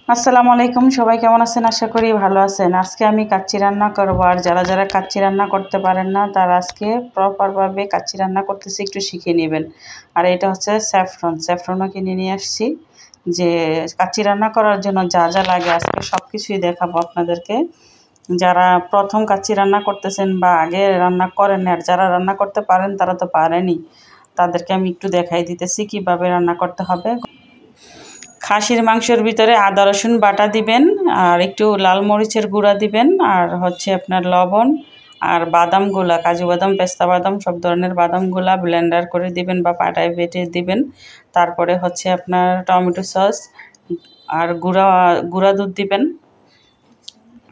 আসসালামু আলাইকুম, সবাই কেমন আছেন? আশা করি ভালো আছেন। আজকে আমি কাচ্চি রান্না করব। আর যারা যারা কাচ্চি রান্না করতে পারেন না তারা আজকে প্রপারভাবে কাচ্চি রান্না করতেছি, একটু শিখে নেবেন। আর এটা হচ্ছে স্যাফরনও কিনে নিয়ে আসছি। যে কাচ্চি রান্না করার জন্য যা যা লাগে আজকে সব কিছুই দেখাবো আপনাদেরকে। যারা প্রথম কাচ্চি রান্না করতেছেন বা আগে রান্না করেন, আর যারা রান্না করতে পারেন তারা তো পারেনই, তাদেরকে আমি একটু দেখাই দিতেছি কীভাবে রান্না করতে হবে। খাসির মাংসের ভিতরে আদা রসুন বাটা দিবেন, আর একটু লাল মরিচের গুঁড়া দিবেন, আর হচ্ছে আপনার লবণ, আর বাদামগুলা, কাজু বাদাম, পেস্তা বাদাম, সব ধরনের বাদামগুলা ব্লেন্ডার করে দিবেন বা পাটায় বেটে দিবেন। তারপরে হচ্ছে আপনার টমেটো সস আর গুঁড়া দুধ দিবেন।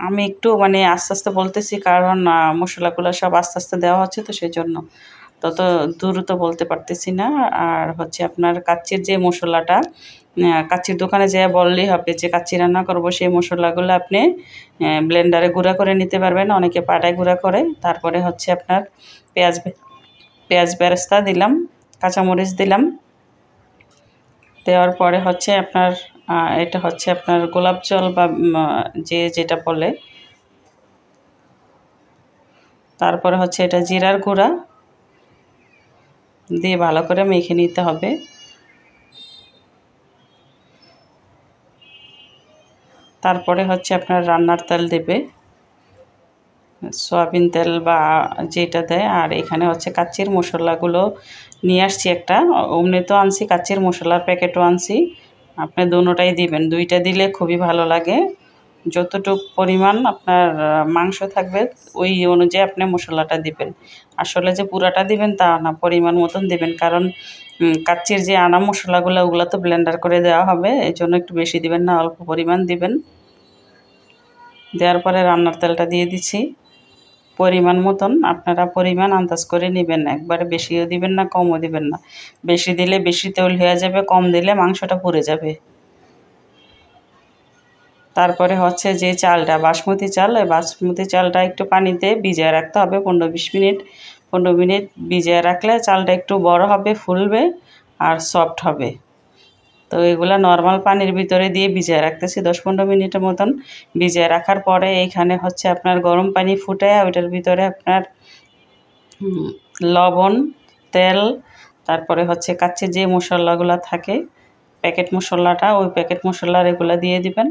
আমি একটু আস্তে আস্তে বলতেছি, কারণ মশলাগুলো সব আস্তে আস্তে দেওয়া হচ্ছে, তো সেই জন্য তত দ্রুত বলতে পারতেছি না। আর হচ্ছে আপনার কাচ্চির যে মশলাটা, কাচ্চির দোকানে যেয়ে বললেই হবে যে কাচ্চি রান্না করব, সেই মশলাগুলো আপনি ব্লেন্ডারে গুঁড়া করে নিতে পারবেন, অনেকে পাটায় গুঁড়া করে। তারপরে হচ্ছে আপনার পেঁয়াজ বেরেস্তা দিলাম, কাঁচামরিচ দিলাম। দেওয়ার পরে হচ্ছে আপনার এটা হচ্ছে আপনার গোলাপ জল বা যেটা বলে। তারপরে হচ্ছে এটা জিরার গুঁড়া দিয়ে ভালো করে মেখে নিতে হবে। তারপরে হচ্ছে আপনার রান্নার তেল দেবে, সয়াবিন তেল বা যেটা দেয়। আর এখানে হচ্ছে কাচ্চির মশলাগুলো নিয়ে আসছি একটা, অমনি তো আনছি, কাচ্চির মশলার প্যাকেটও আনছি। আপনি দুটোটাই দিবেন, দুইটা দিলে খুবই ভালো লাগে। যতটুকু পরিমাণ আপনার মাংস থাকবে ওই অনুযায়ী আপনি মশলাটা দিবেন। আসলে যে পুরাটা দিবেন তা না, পরিমাণ মতন দিবেন, কারণ কাচ্চির যে আনা মশলাগুলো ওগুলো তো ব্লেন্ডার করে দেওয়া হবে, এই জন্য একটু বেশি দিবেন না, অল্প পরিমাণ দিবেন। দেওয়ার পরে রান্নার তেলটা দিয়ে দিচ্ছি পরিমাণ মতন। আপনারা পরিমাণ আন্দাজ করে নেবেন, একবারে বেশিও দিবেন না, কমও দিবেন না। বেশি দিলে বেশি তেল হয়ে যাবে, কম দিলে মাংসটা পুড়ে যাবে। তারপরে হচ্ছে যে চালটা বাসমতি চাল, এই বাসমতি চালটা একটু পানিতে ভিজিয়ে রাখতে হবে 15-20 মিনিট। 15 মিনিট ভিজিয়ে রাখলে চালটা একটু বড় হবে, ফুলবে আর সফট হবে। তো এগুলা নর্মাল পানির ভিতরে দিয়ে ভিজিয়ে রাখতেছি 10-15 মিনিটের মতন। ভিজিয়ে রাখার পরে এইখানে হচ্ছে আপনার গরম পানি ফুটায় ওইটার ভিতরে আপনার লবণ, তেল, তারপরে হচ্ছে কাচ্চির যে মশলাগুলো থাকে, প্যাকেট মশলাটা, ওই প্যাকেট মশলার এগুলো দিয়ে দিবেন।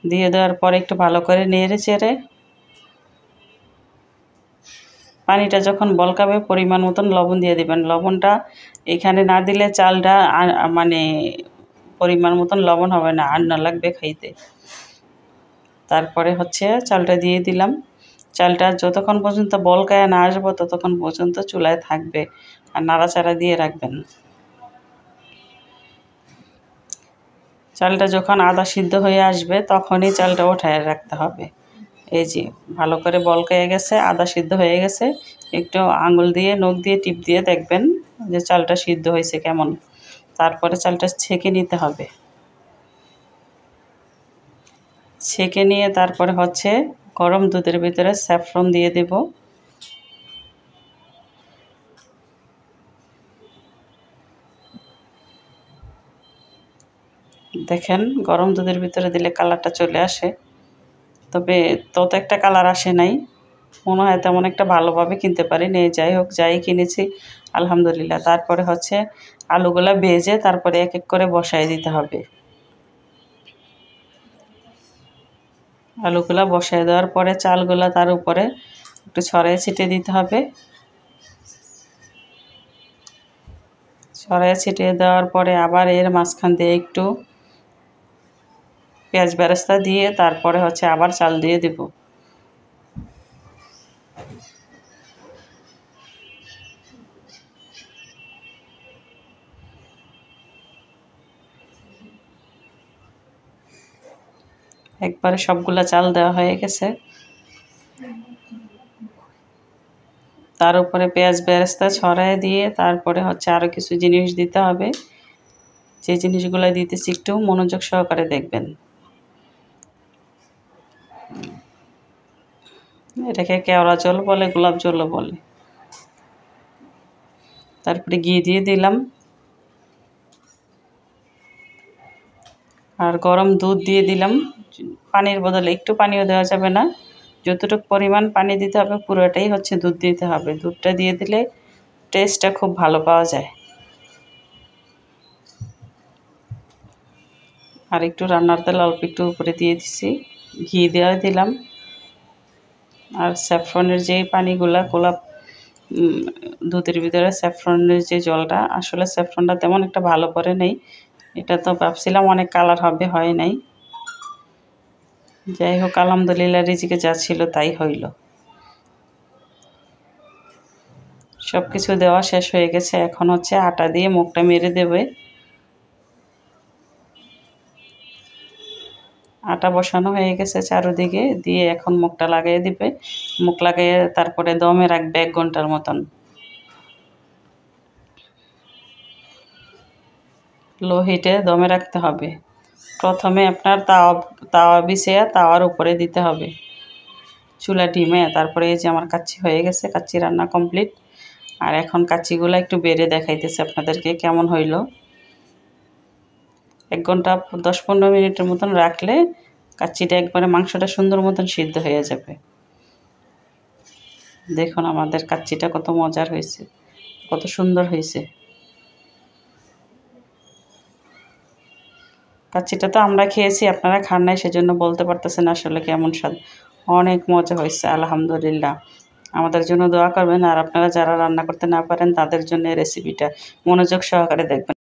দিয়ে দেওয়ার পরে একটু ভালো করে নেড়ে চেড়ে পানিটা যখন বলকাবে পরিমাণ মতন লবণ দিয়ে দিবেন। লবণটা এখানে না দিলে চালটা পরিমাণ মতন লবণ হবে না, আর না লাগবে খাইতে। তারপরে হচ্ছে চালটা দিয়ে দিলাম। চালটা যতক্ষণ পর্যন্ত বলকায় না আসবো ততক্ষণ পর্যন্ত চুলায় থাকবে, আর নাড়াচাড়া দিয়ে রাখবেন। চালটা যখন আধা সিদ্ধ হয়ে আসবে তখনই চালটা ওঠায় রাখতে হবে। এই যে ভালো করে বলকায় গেছে, আধা সিদ্ধ হয়ে গেছে। একটু আঙুল দিয়ে, নখ দিয়ে টিপ দিয়ে দেখবেন যে চালটা সিদ্ধ হয়েছে কেমন। তারপরে চালটা ছেঁকে নিতে হবে। ছেঁকে নিয়ে তারপরে হচ্ছে গরম দুধের ভিতরে স্যাফরন দিয়ে দেব। দেখেন গরম দুধের ভিতরে দিলে কালারটা চলে আসে, তবে তত একটা কালার আসে নাই, মনে হয় তেমন একটা ভালোভাবে কিনতে পারিনি। যাই হোক, যাই কিনেছি আলহামদুলিল্লাহ। তারপরে হচ্ছে আলুগুলা ভেজে তারপরে এক এক করে বসায় দিতে হবে। আলুগুলা বসায় দেওয়ার পরে চালগুলা তার উপরে একটু ছড়াই ছিটিয়ে দিতে হবে। ছড়াই ছিটিয়ে দেওয়ার পরে আবার এর মাঝখান দিয়ে একটু পেঁয়াজ বেরেস্তা দিয়ে তারপরে হচ্ছে আবার চাল দিয়ে দেব। একবারে সবগুলা চাল দেওয়া হয়ে গেছে। তার উপরে পেঁয়াজ বেরেস্তা ছড়ায় দিয়ে তারপরে হচ্ছে আরও কিছু জিনিস দিতে হবে। যে জিনিসগুলো দিতেছি একটু মনোযোগ সহকারে দেখবেন। এটাকে কেওড়া জল বলে, গোলাপ জলও বলে। তারপরে ঘি দিয়ে দিলাম। আর গরম দুধ দিয়ে দিলাম, পানির বদলে একটু পানিও দেওয়া যাবে না, যতটুকু পরিমাণ পানি দিতে হবে পুরোটাই হচ্ছে দুধ দিতে হবে। দুধটা দিয়ে দিলে টেস্টটা খুব ভালো পাওয়া যায়। আর একটু রান্নার তেল অল্প একটু উপরে দিয়ে দিছি, ঘি দেওয়া দিলাম। আর স্যাফরনের যে পানিগুলা গোলাপ দুধের ভিতরে স্যাফরনের যে জলটা, আসলে স্যাফরনটা তেমন একটা ভালো করে নেই, এটা তো ভাবছিলাম অনেক কালার হবে, হয় নাই। যাই হোক আলহামদুলিল্লাহ, রিজিকে যা ছিল তাই হইল। সব কিছু দেওয়া শেষ হয়ে গেছে, এখন হচ্ছে আটা দিয়ে মুখটা মেরে দেবে। আটা বসানো হয়ে গেছে চারোদিকে, দিয়ে এখন মুখটা লাগিয়ে দিবে। মুখ লাগিয়ে তারপরে দমে রাখবে 1 ঘন্টার মতন। লো হিটে দমে রাখতে হবে। প্রথমে আপনার তাওয়া বিছিয়ে তাওয়ার উপরে দিতে হবে, চুলা ডিমে। তারপরে এই যে আমার কাচ্চি হয়ে গেছে, কাচ্চি রান্না কমপ্লিট। আর এখন কাচ্চিগুলো একটু বেড়ে দেখাইতেছে আপনাদেরকে কেমন হইল। 1 ঘন্টা 10-15 মিনিটের মতন রাখলে কাচ্চিটা একবারে মাংসটা সুন্দর মতন সিদ্ধ হয়ে যাবে। দেখুন আমাদের কাচ্চিটা কত মজার হয়েছে, কত সুন্দর হয়েছে। কাচ্চিটা তো আমরা খেয়েছি, আপনারা খান নাই, সেজন্য বলতে পারতেছেন আসলে কেমন স্বাদ। অনেক মজা হয়েছে আলহামদুলিল্লাহ। আমাদের জন্য দোয়া করবেন, আর আপনারা যারা রান্না করতে না পারেন তাদের জন্য রেসিপিটা মনোযোগ সহকারে দেখবেন।